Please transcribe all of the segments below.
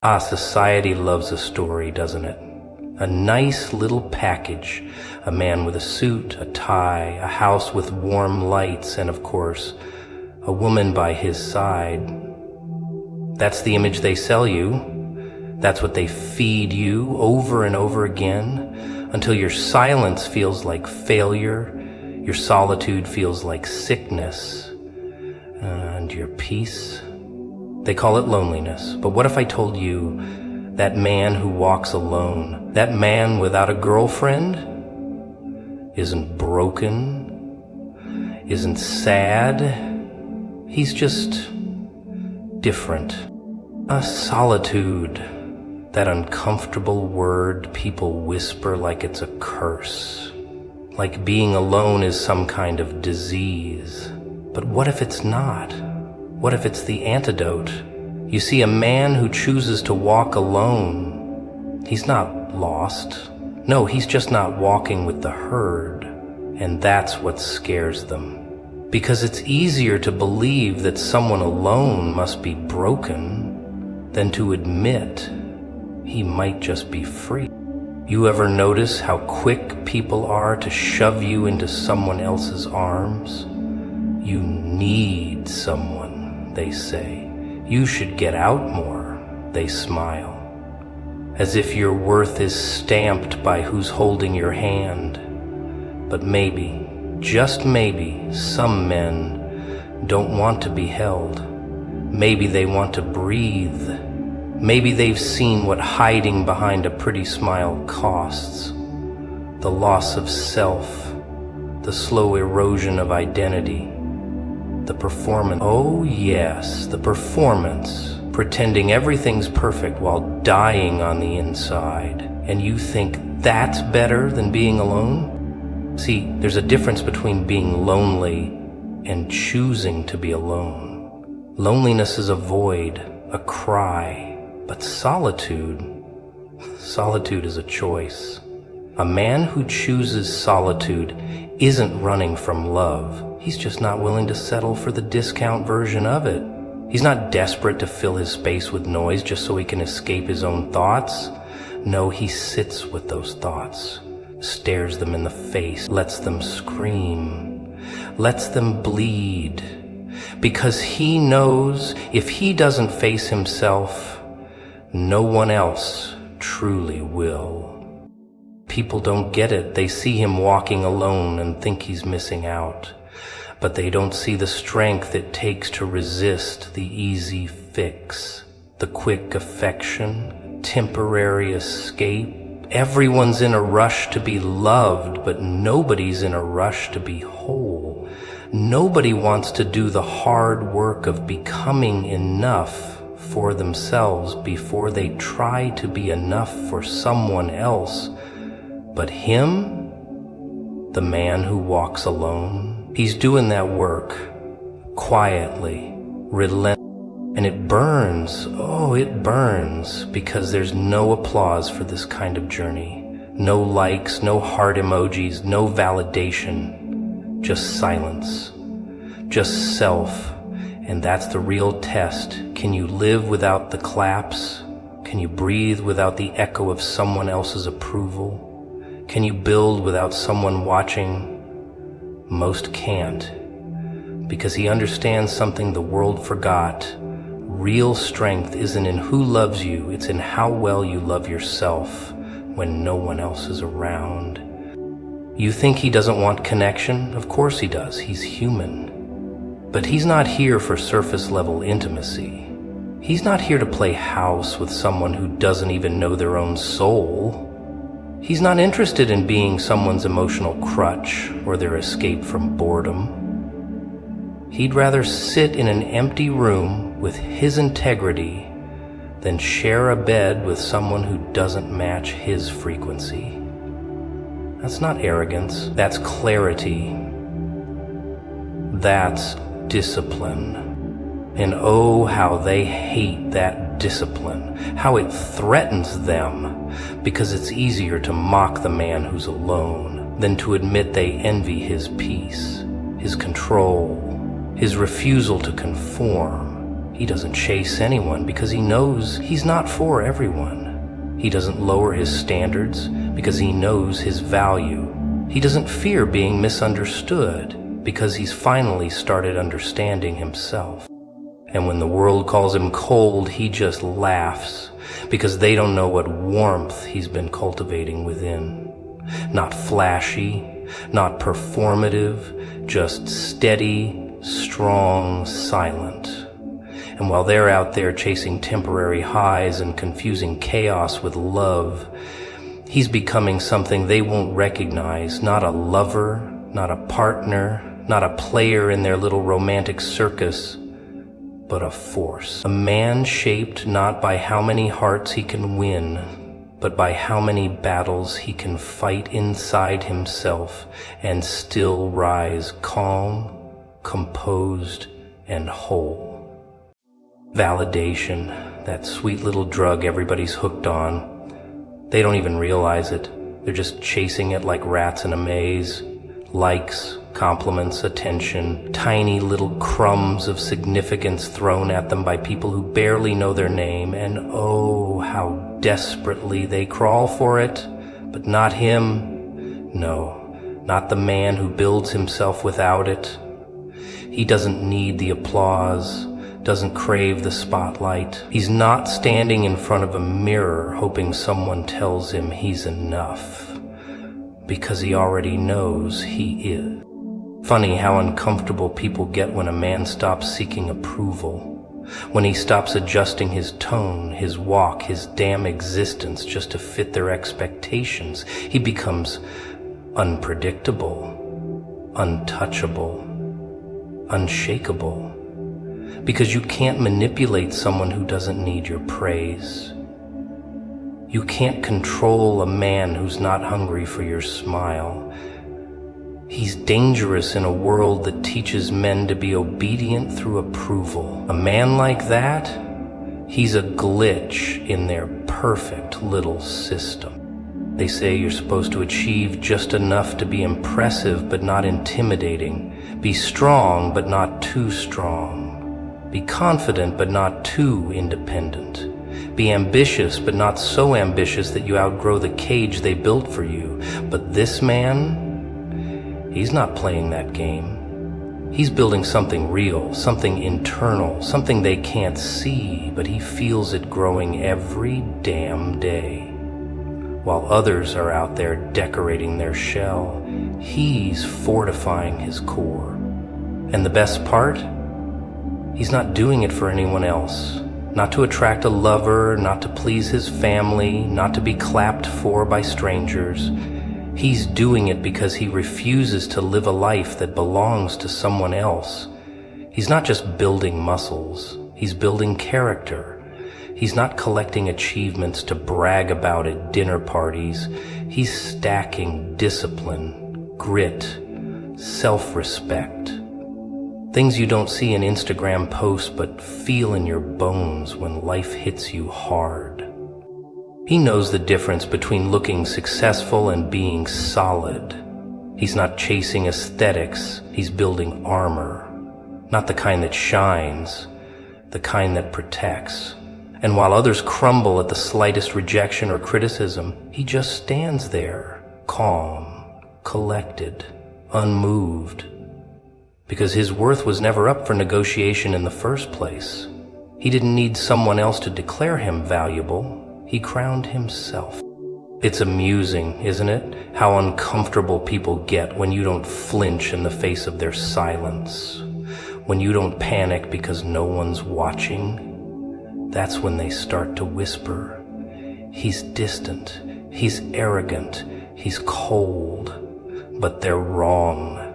Society loves a story, doesn't it? A nice little package. A man with a suit, a tie, a house with warm lights, and of course, a woman by his side. That's the image they sell you. That's what they feed you over and over again, until your silence feels like failure, your solitude feels like sickness, and your peace, they call it loneliness. But what if I told you that man who walks alone, that man without a girlfriend, isn't broken, isn't sad, he's just different. A solitude, that uncomfortable word people whisper like it's a curse, like being alone is some kind of disease. But what if it's not? What if it's the antidote? You see, a man who chooses to walk alone, he's not lost. No, he's just not walking with the herd. And that's what scares them. Because it's easier to believe that someone alone must be broken than to admit he might just be free. You ever notice how quick people are to shove you into someone else's arms? You need someone, they say. You should get out more, they smile. As if your worth is stamped by who's holding your hand. But maybe, just maybe, some men don't want to be held. Maybe they want to breathe. Maybe they've seen what hiding behind a pretty smile costs. The loss of self, the slow erosion of identity, the performance. Oh yes, the performance, pretending everything's perfect while dying on the inside. And you think that's better than being alone? See, there's a difference between being lonely and choosing to be alone. Loneliness is a void, a cry. But solitude is a choice. A man who chooses solitude isn't running from love. He's just not willing to settle for the discount version of it. He's not desperate to fill his space with noise just so he can escape his own thoughts. No, he sits with those thoughts, stares them in the face, lets them scream, lets them bleed. Because he knows if he doesn't face himself, no one else truly will. People don't get it. They see him walking alone and think he's missing out. But they don't see the strength it takes to resist the easy fix, the quick affection, temporary escape. Everyone's in a rush to be loved, but nobody's in a rush to be whole. Nobody wants to do the hard work of becoming enough for themselves before they try to be enough for someone else. But him, the man who walks alone, he's doing that work quietly, relentlessly, and it burns. Oh, it burns, because there's no applause for this kind of journey. No likes, no heart emojis, no validation, just silence, just self. And that's the real test. Can you live without the claps? Can you breathe without the echo of someone else's approval? Can you build without someone watching? Most can't, because he understands something the world forgot. Real strength isn't in who loves you, it's in how well you love yourself when no one else is around. You think he doesn't want connection? Of course he does. He's human. But he's not here for surface-level intimacy. He's not here to play house with someone who doesn't even know their own soul. He's not interested in being someone's emotional crutch or their escape from boredom. He'd rather sit in an empty room with his integrity than share a bed with someone who doesn't match his frequency. That's not arrogance. That's clarity. That's discipline. And oh, how they hate that discipline, how it threatens them, because it's easier to mock the man who's alone than to admit they envy his peace, his control, his refusal to conform. He doesn't chase anyone because he knows he's not for everyone. He doesn't lower his standards because he knows his value. He doesn't fear being misunderstood because he's finally started understanding himself. And when the world calls him cold, he just laughs because they don't know what warmth he's been cultivating within. Not flashy, not performative, just steady, strong, silent. And while they're out there chasing temporary highs and confusing chaos with love, he's becoming something they won't recognize, not a lover, not a partner, not a player in their little romantic circus, but a force. A man shaped not by how many hearts he can win, but by how many battles he can fight inside himself and still rise calm, composed, and whole. Validation, that sweet little drug everybody's hooked on. They don't even realize it. They're just chasing it like rats in a maze. Likes, compliments, attention, tiny little crumbs of significance thrown at them by people who barely know their name, and oh, how desperately they crawl for it. But not him. No, not the man who builds himself without it. He doesn't need the applause, doesn't crave the spotlight. He's not standing in front of a mirror hoping someone tells him he's enough, because he already knows he is. Funny how uncomfortable people get when a man stops seeking approval, when he stops adjusting his tone, his walk, his damn existence just to fit their expectations. He becomes unpredictable, untouchable, unshakable. Because you can't manipulate someone who doesn't need your praise. You can't control a man who's not hungry for your smile. He's dangerous in a world that teaches men to be obedient through approval. A man like that, he's a glitch in their perfect little system. They say you're supposed to achieve just enough to be impressive but not intimidating. Be strong but not too strong. Be confident but not too independent. Be ambitious but not so ambitious that you outgrow the cage they built for you. But this man, he's not playing that game. He's building something real, something internal, something they can't see, but he feels it growing every damn day. While others are out there decorating their shell, he's fortifying his core. And the best part? He's not doing it for anyone else. Not to attract a lover, not to please his family, not to be clapped for by strangers. He's doing it because he refuses to live a life that belongs to someone else. He's not just building muscles, he's building character. He's not collecting achievements to brag about at dinner parties. He's stacking discipline, grit, self-respect. Things you don't see in Instagram posts but feel in your bones when life hits you hard. He knows the difference between looking successful and being solid. He's not chasing aesthetics, he's building armor. Not the kind that shines, the kind that protects. And while others crumble at the slightest rejection or criticism, he just stands there, calm, collected, unmoved. Because his worth was never up for negotiation in the first place. He didn't need someone else to declare him valuable. He crowned himself. It's amusing, isn't it, how uncomfortable people get when you don't flinch in the face of their silence. When you don't panic because no one's watching. That's when they start to whisper. He's distant, he's arrogant, he's cold, but they're wrong.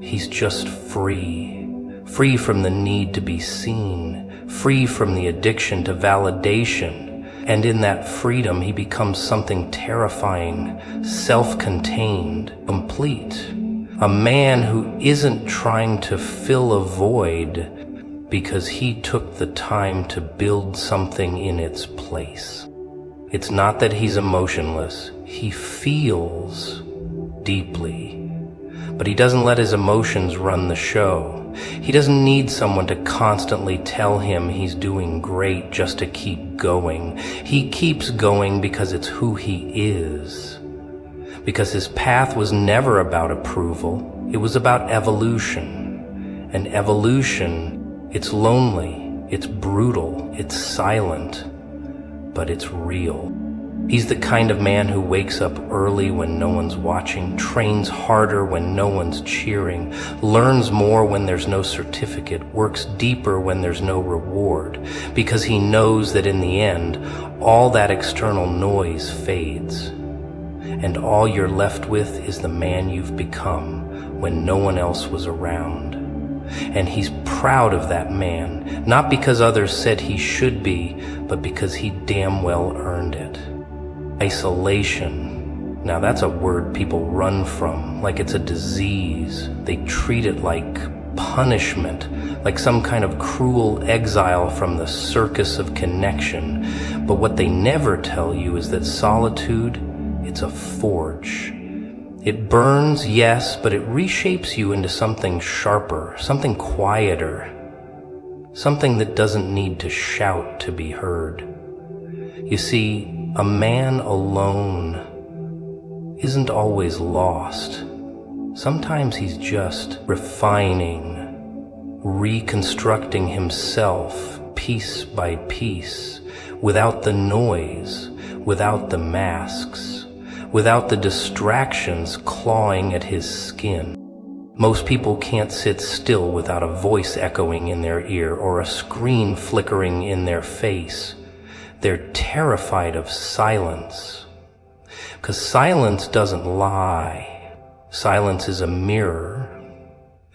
He's just free. Free from the need to be seen. Free from the addiction to validation. And in that freedom, he becomes something terrifying, self-contained, complete. A man who isn't trying to fill a void because he took the time to build something in its place. It's not that he's emotionless. He feels deeply. But he doesn't let his emotions run the show. He doesn't need someone to constantly tell him he's doing great just to keep going. He keeps going because it's who he is. Because his path was never about approval. It was about evolution. And evolution, it's lonely, it's brutal, it's silent, but it's real. He's the kind of man who wakes up early when no one's watching, trains harder when no one's cheering, learns more when there's no certificate, works deeper when there's no reward, because he knows that in the end, all that external noise fades, and all you're left with is the man you've become when no one else was around. And he's proud of that man, not because others said he should be, but because he damn well earned it. Isolation. Now that's a word people run from, like it's a disease. They treat it like punishment, like some kind of cruel exile from the circus of connection. But what they never tell you is that solitude, it's a forge. It burns, yes, but it reshapes you into something sharper, something quieter, something that doesn't need to shout to be heard. You see, a man alone isn't always lost. Sometimes he's just refining, reconstructing himself piece by piece, without the noise, without the masks, without the distractions clawing at his skin. Most people can't sit still without a voice echoing in their ear or a screen flickering in their face. They're terrified of silence, because silence doesn't lie. Silence is a mirror,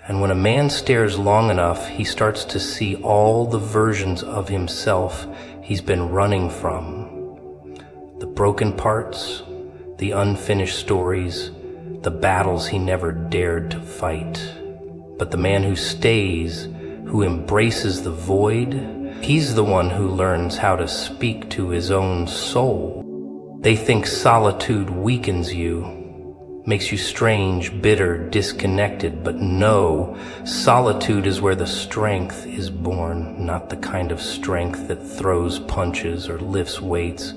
and when a man stares long enough, he starts to see all the versions of himself he's been running from. The broken parts, the unfinished stories, the battles he never dared to fight. But the man who stays, who embraces the void, he's the one who learns how to speak to his own soul. They think solitude weakens you, makes you strange, bitter, disconnected, but no, solitude is where the strength is born, not the kind of strength that throws punches or lifts weights.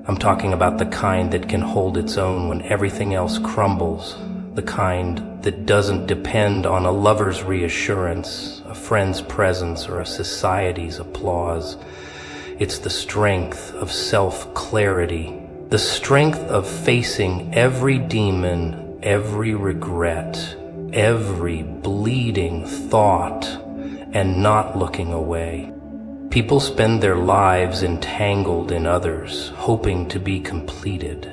I'm talking about the kind that can hold its own when everything else crumbles, the kind that doesn't depend on a lover's reassurance, a friend's presence, or a society's applause. It's the strength of self-clarity, the strength of facing every demon, every regret, every bleeding thought, and not looking away. People spend their lives entangled in others, hoping to be completed.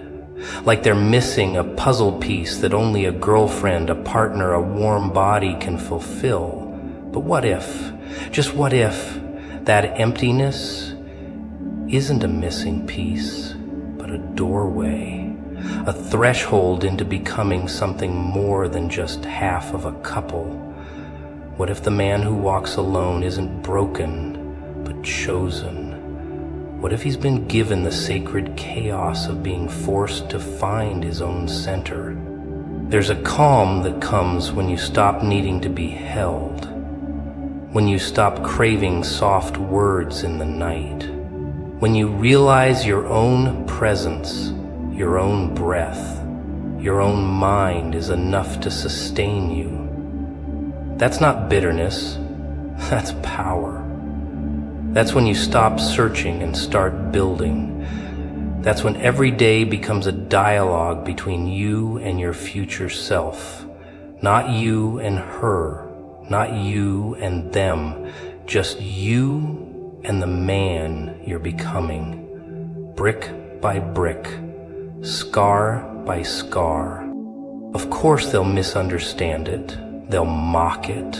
Like they're missing a puzzle piece that only a girlfriend, a partner, a warm body can fulfill. But what if, just what if, that emptiness isn't a missing piece, but a doorway, a threshold into becoming something more than just half of a couple? What if the man who walks alone isn't broken, but chosen? What if he's been given the sacred chaos of being forced to find his own center? There's a calm that comes when you stop needing to be held, when you stop craving soft words in the night, when you realize your own presence, your own breath, your own mind is enough to sustain you. That's not bitterness, that's power. That's when you stop searching and start building. That's when every day becomes a dialogue between you and your future self. Not you and her, not you and them, just you and the man you're becoming. Brick by brick, scar by scar. Of course they'll misunderstand it, they'll mock it,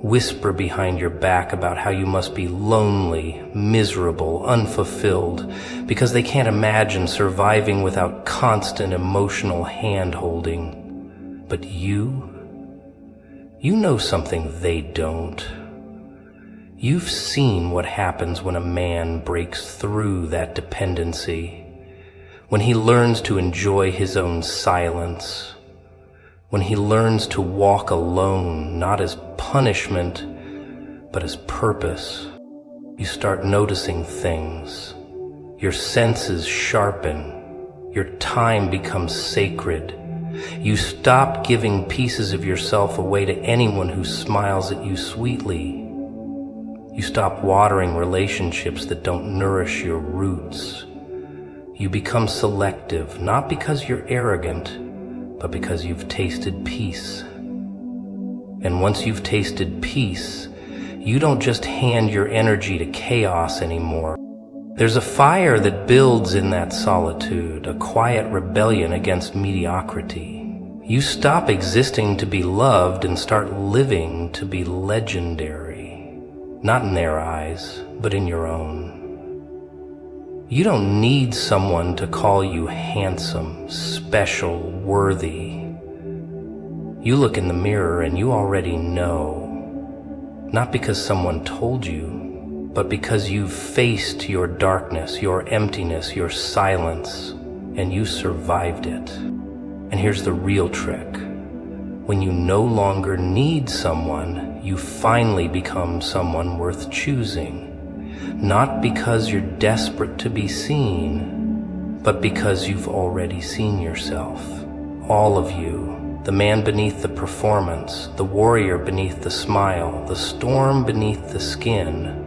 whisper behind your back about how you must be lonely, miserable, unfulfilled, because they can't imagine surviving without constant emotional hand-holding. But you know something they don't. You've seen what happens when a man breaks through that dependency, when he learns to enjoy his own silence, when he learns to walk alone, not as punishment, but as purpose. You start noticing things. Your senses sharpen. Your time becomes sacred. You stop giving pieces of yourself away to anyone who smiles at you sweetly. You stop watering relationships that don't nourish your roots. You become selective, not because you're arrogant, but because you've tasted peace. And once you've tasted peace, you don't just hand your energy to chaos anymore. There's a fire that builds in that solitude, a quiet rebellion against mediocrity. You stop existing to be loved and start living to be legendary. Not in their eyes, but in your own. You don't need someone to call you handsome, special, worthy. You look in the mirror and you already know. Not because someone told you, but because you've faced your darkness, your emptiness, your silence, and you survived it. And here's the real trick. When you no longer need someone, you finally become someone worth choosing. Not because you're desperate to be seen, but because you've already seen yourself. All of you, the man beneath the performance, the warrior beneath the smile, the storm beneath the skin.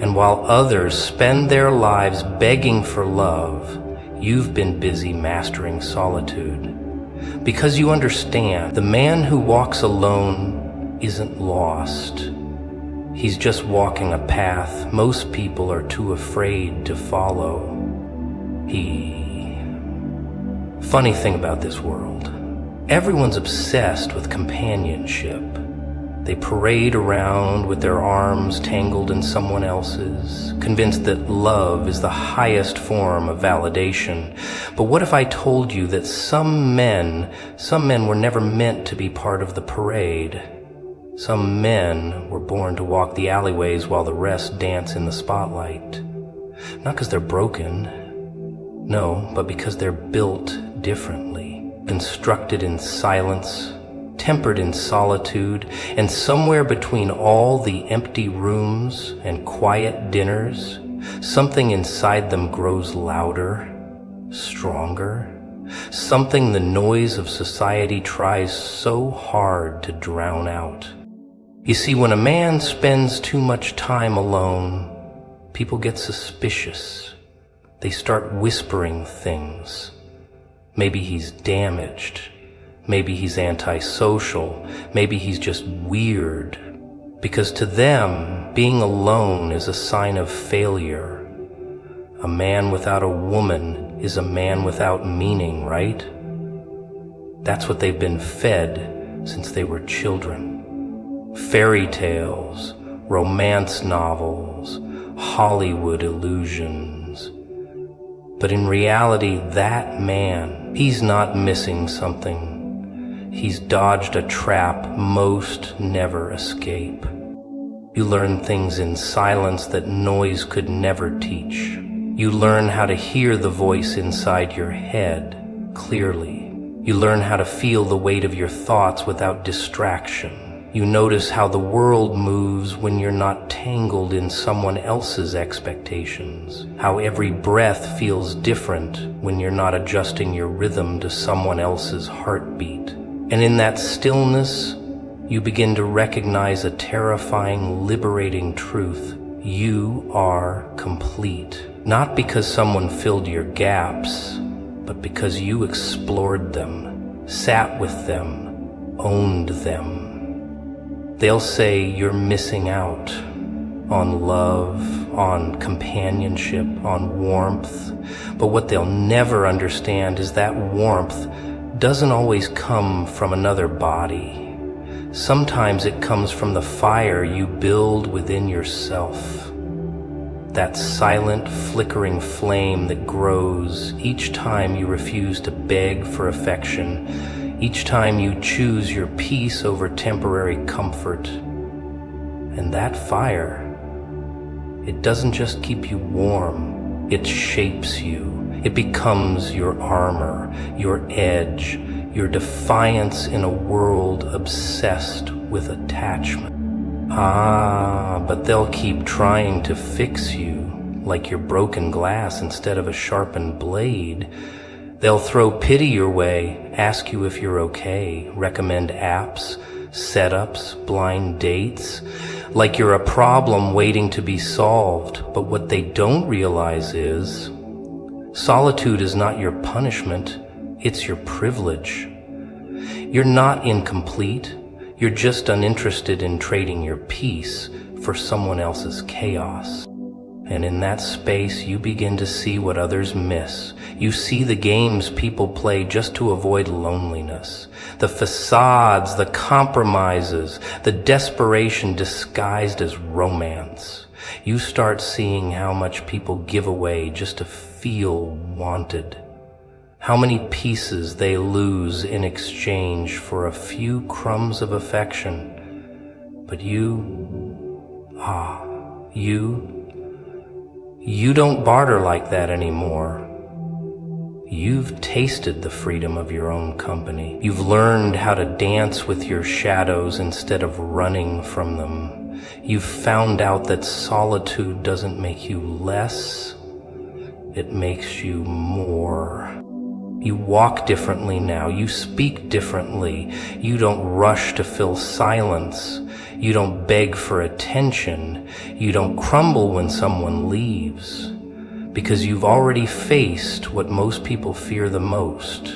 And while others spend their lives begging for love, you've been busy mastering solitude. Because you understand, the man who walks alone isn't lost. He's just walking a path most people are too afraid to follow. Funny thing about this world, everyone's obsessed with companionship. They parade around with their arms tangled in someone else's, convinced that love is the highest form of validation. But what if I told you that some men were never meant to be part of the parade? Some men were born to walk the alleyways while the rest dance in the spotlight. Not because they're broken, no, but because they're built differently, constructed in silence, tempered in solitude, and somewhere between all the empty rooms and quiet dinners, something inside them grows louder, stronger, something the noise of society tries so hard to drown out. You see, when a man spends too much time alone, people get suspicious. They start whispering things. Maybe he's damaged. Maybe he's antisocial. Maybe he's just weird. Because to them, being alone is a sign of failure. A man without a woman is a man without meaning, right? That's what they've been fed since they were children. Fairy tales, romance novels, Hollywood illusions. But in reality, that man, he's not missing something. He's dodged a trap most never escape. You learn things in silence that noise could never teach. You learn how to hear the voice inside your head clearly. You learn how to feel the weight of your thoughts without distraction. You notice how the world moves when you're not tangled in someone else's expectations. How every breath feels different when you're not adjusting your rhythm to someone else's heartbeat. And in that stillness, you begin to recognize a terrifying, liberating truth. You are complete. Not because someone filled your gaps, but because you explored them, sat with them, owned them. They'll say you're missing out on love, on companionship, on warmth. But what they'll never understand is that warmth doesn't always come from another body. Sometimes it comes from the fire you build within yourself. That silent, flickering flame that grows each time you refuse to beg for affection, each time you choose your peace over temporary comfort. And that fire, it doesn't just keep you warm, it shapes you. It becomes your armor, your edge, your defiance in a world obsessed with attachment. But they'll keep trying to fix you like you're broken glass instead of a sharpened blade. They'll throw pity your way, ask you if you're okay, recommend apps, setups, blind dates, like you're a problem waiting to be solved. But what they don't realize is, solitude is not your punishment, it's your privilege. You're not incomplete, you're just uninterested in trading your peace for someone else's chaos. And in that space, you begin to see what others miss. You see the games people play just to avoid loneliness, the facades, the compromises, the desperation disguised as romance. You start seeing how much people give away just to feel wanted, how many pieces they lose in exchange for a few crumbs of affection. But you don't barter like that anymore. You've tasted the freedom of your own company. You've learned how to dance with your shadows instead of running from them. You've found out that solitude doesn't make you less, it makes you more. You walk differently now. You speak differently. You don't rush to fill silence. You don't beg for attention. You don't crumble when someone leaves. Because you've already faced what most people fear the most,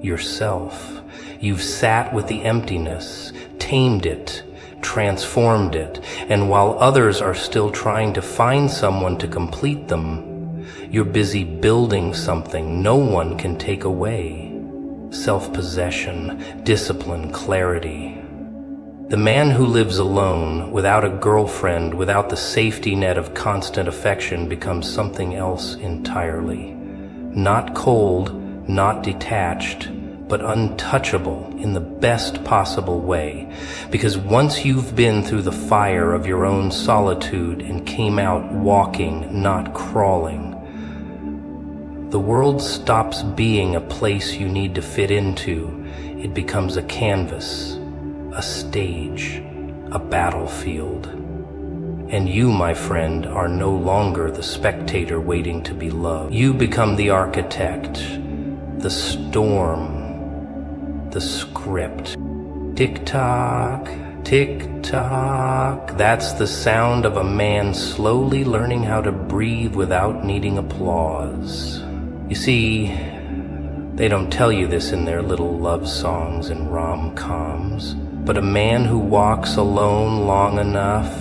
yourself. You've sat with the emptiness, tamed it, transformed it, and while others are still trying to find someone to complete them, you're busy building something no one can take away. Self-possession, discipline, clarity. The man who lives alone, without a girlfriend, without the safety net of constant affection, becomes something else entirely. Not cold, not detached, but untouchable in the best possible way. Because once you've been through the fire of your own solitude and came out walking, not crawling, the world stops being a place you need to fit into. It becomes a canvas, a stage, a battlefield. And you, my friend, are no longer the spectator waiting to be loved. You become the architect, the storm, the script. Tick-tock, tick-tock. That's the sound of a man slowly learning how to breathe without needing applause. You see, they don't tell you this in their little love songs and rom-coms, but a man who walks alone long enough,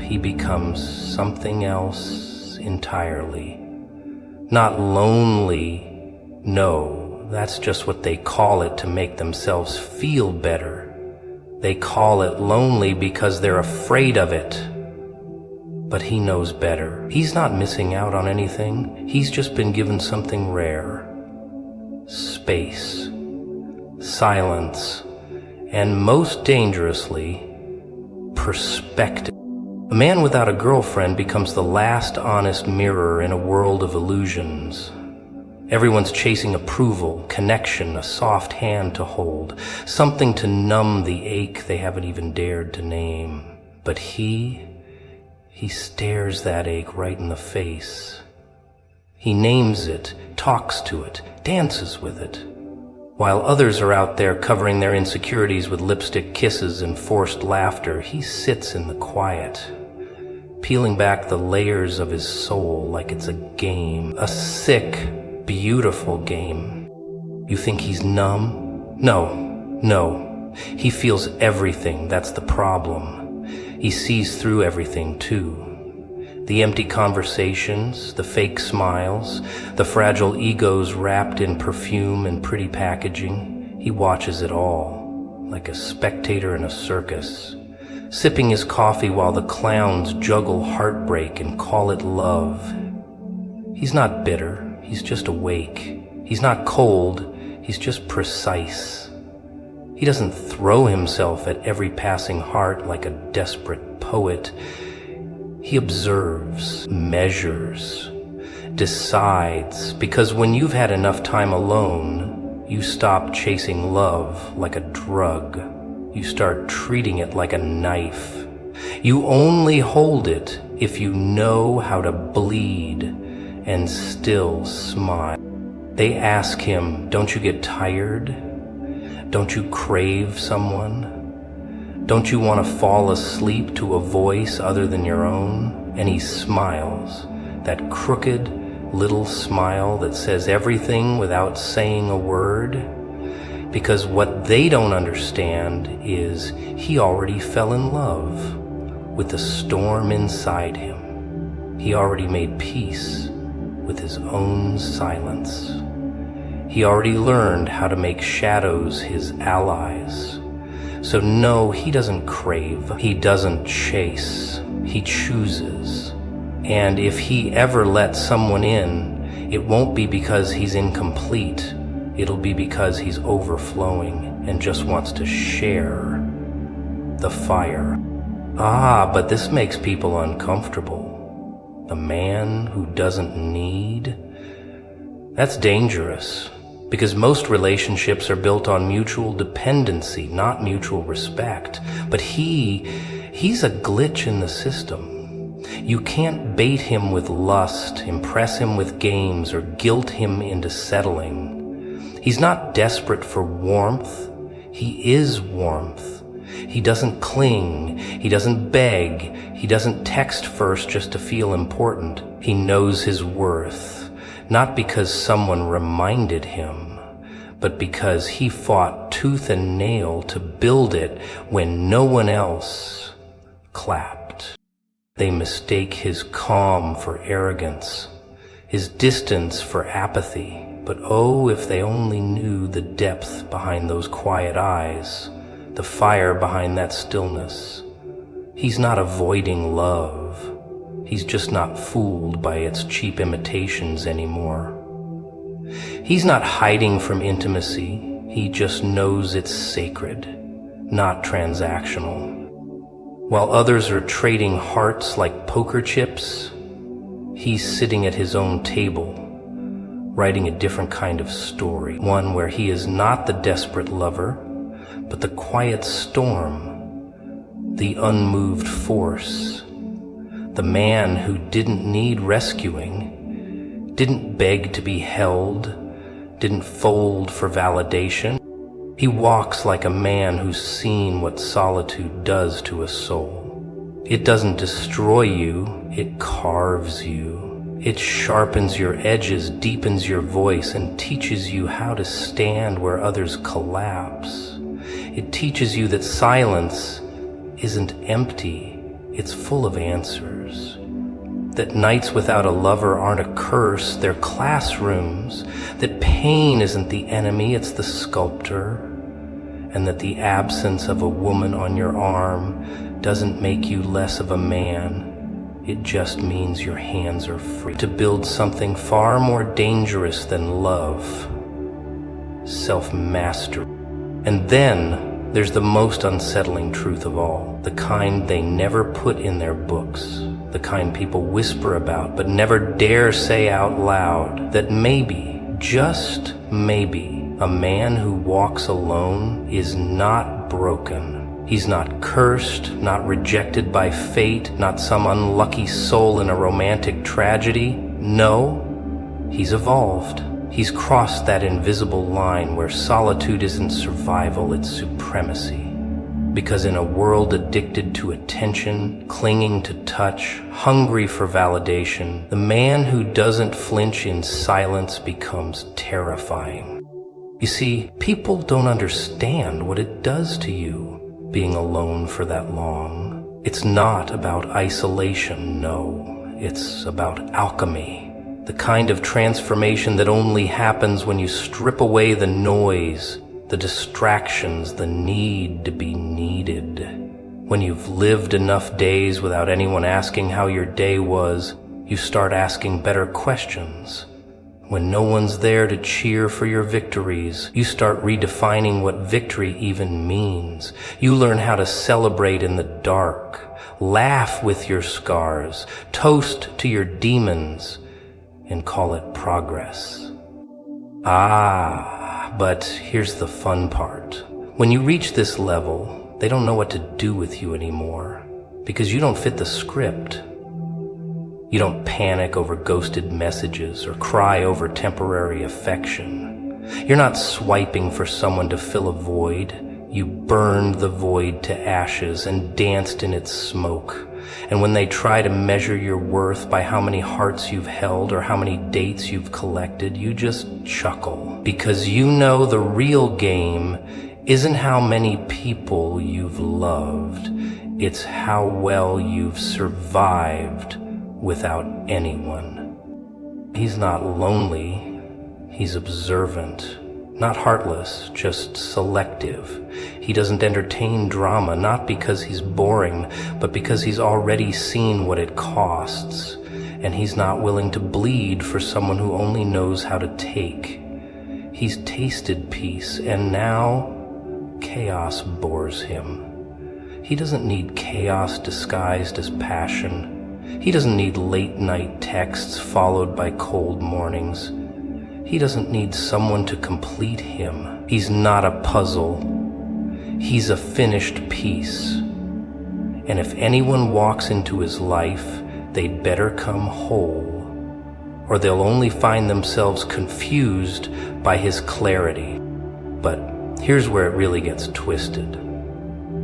he becomes something else entirely. Not lonely, no, that's just what they call it to make themselves feel better. They call it lonely because they're afraid of it. But he knows better. He's not missing out on anything. He's just been given something rare. Space, silence, and most dangerously, perspective. A man without a girlfriend becomes the last honest mirror in a world of illusions. Everyone's chasing approval, connection, a soft hand to hold, something to numb the ache they haven't even dared to name. But he stares that ache right in the face. He names it, talks to it, dances with it. While others are out there covering their insecurities with lipstick kisses and forced laughter, he sits in the quiet, peeling back the layers of his soul like it's a game, a sick, beautiful game. You think he's numb? No. He feels everything, that's the problem. He sees through everything, too. The empty conversations, the fake smiles, the fragile egos wrapped in perfume and pretty packaging. He watches it all, like a spectator in a circus, sipping his coffee while the clowns juggle heartbreak and call it love. He's not bitter, he's just awake. He's not cold, he's just precise. He doesn't throw himself at every passing heart like a desperate poet. He observes, measures, decides, because when you've had enough time alone, you stop chasing love like a drug. You start treating it like a knife. You only hold it if you know how to bleed and still smile. They ask him, don't you get tired? Don't you crave someone? Don't you want to fall asleep to a voice other than your own? And he smiles, that crooked little smile that says everything without saying a word. Because what they don't understand is he already fell in love with the storm inside him. He already made peace with his own silence. He already learned how to make shadows his allies. So no, he doesn't crave, he doesn't chase, he chooses. And if he ever lets someone in, it won't be because he's incomplete. It'll be because he's overflowing and just wants to share the fire. But this makes people uncomfortable. The man who doesn't need? That's dangerous, because most relationships are built on mutual dependency, not mutual respect. But he's a glitch in the system. You can't bait him with lust, impress him with games, or guilt him into settling. He's not desperate for warmth. He is warmth. He doesn't cling. He doesn't beg. He doesn't text first just to feel important. He knows his worth, not because someone reminded him, but because he fought tooth and nail to build it when no one else clapped. They mistake his calm for arrogance, his distance for apathy. But oh, if they only knew the depth behind those quiet eyes, the fire behind that stillness. He's not avoiding love. He's just not fooled by its cheap imitations anymore. He's not hiding from intimacy. He just knows it's sacred, not transactional. While others are trading hearts like poker chips, he's sitting at his own table, writing a different kind of story, one where he is not the desperate lover, but the quiet storm, the unmoved force, the man who didn't need rescuing, didn't beg to be held, didn't fold for validation. He walks like a man who's seen what solitude does to a soul. It doesn't destroy you, it carves you. It sharpens your edges, deepens your voice, and teaches you how to stand where others collapse. It teaches you that silence isn't empty, it's full of answers. That nights without a lover aren't a curse, they're classrooms. That pain isn't the enemy, it's the sculptor. And that the absence of a woman on your arm doesn't make you less of a man. It just means your hands are free to build something far more dangerous than love. Self-mastery. And then there's the most unsettling truth of all, the kind they never put in their books, the kind people whisper about but never dare say out loud, that maybe, just maybe, a man who walks alone is not broken. He's not cursed, not rejected by fate, not some unlucky soul in a romantic tragedy. No, he's evolved. He's crossed that invisible line where solitude isn't survival, it's supremacy. Because in a world addicted to attention, clinging to touch, hungry for validation, the man who doesn't flinch in silence becomes terrifying. You see, people don't understand what it does to you, being alone for that long. It's not about isolation, no. It's about alchemy. The kind of transformation that only happens when you strip away the noise, the distractions, the need to be needed. When you've lived enough days without anyone asking how your day was, you start asking better questions. When no one's there to cheer for your victories, you start redefining what victory even means. You learn how to celebrate in the dark, laugh with your scars, toast to your demons, and call it progress. But here's the fun part. When you reach this level, they don't know what to do with you anymore, because you don't fit the script. You don't panic over ghosted messages or cry over temporary affection. You're not swiping for someone to fill a void. You burned the void to ashes and danced in its smoke. And when they try to measure your worth by how many hearts you've held or how many dates you've collected, you just chuckle. Because you know the real game isn't how many people you've loved. It's how well you've survived without anyone. He's not lonely, he's observant. Not heartless, just selective. He doesn't entertain drama, not because he's boring, but because he's already seen what it costs, and he's not willing to bleed for someone who only knows how to take. He's tasted peace, and now chaos bores him. He doesn't need chaos disguised as passion. He doesn't need late-night texts followed by cold mornings. He doesn't need someone to complete him. He's not a puzzle. He's a finished piece. And if anyone walks into his life, they'd better come whole, or they'll only find themselves confused by his clarity. But here's where it really gets twisted.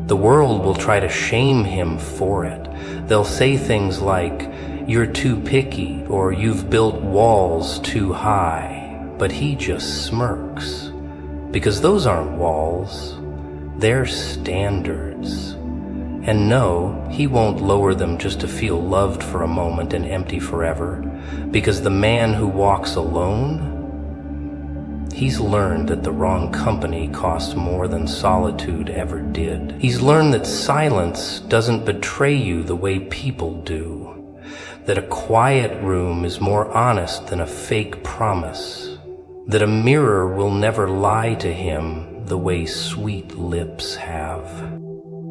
The world will try to shame him for it. They'll say things like, "You're too picky," or "You've built walls too high." But he just smirks, because those aren't walls, they're standards. And no, he won't lower them just to feel loved for a moment and empty forever, because the man who walks alone, he's learned that the wrong company costs more than solitude ever did. He's learned that silence doesn't betray you the way people do, that a quiet room is more honest than a fake promise, that a mirror will never lie to him the way sweet lips have.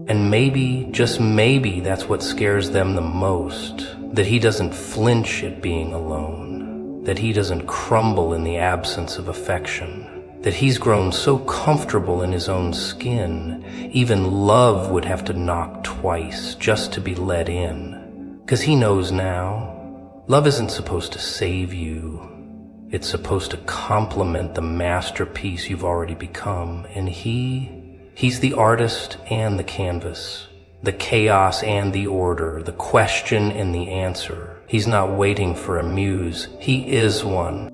And maybe, just maybe, that's what scares them the most, that he doesn't flinch at being alone, that he doesn't crumble in the absence of affection, that he's grown so comfortable in his own skin, even love would have to knock twice just to be let in. 'Cause he knows now, love isn't supposed to save you. It's supposed to complement the masterpiece you've already become. And he's the artist and the canvas, the chaos and the order, the question and the answer. He's not waiting for a muse. He is one.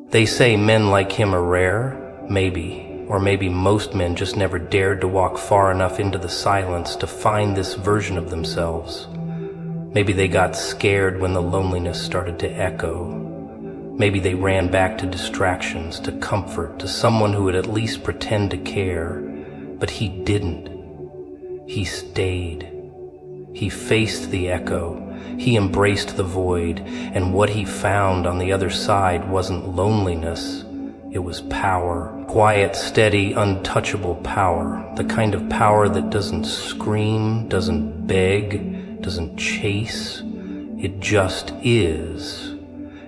They say men like him are rare. Maybe. Or maybe most men just never dared to walk far enough into the silence to find this version of themselves. Maybe they got scared when the loneliness started to echo. Maybe they ran back to distractions, to comfort, to someone who would at least pretend to care. But he didn't. He stayed. He faced the echo. He embraced the void. And what he found on the other side wasn't loneliness. It was power. Quiet, steady, untouchable power. The kind of power that doesn't scream, doesn't beg, doesn't chase. It just is.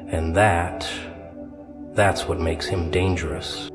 And that's what makes him dangerous.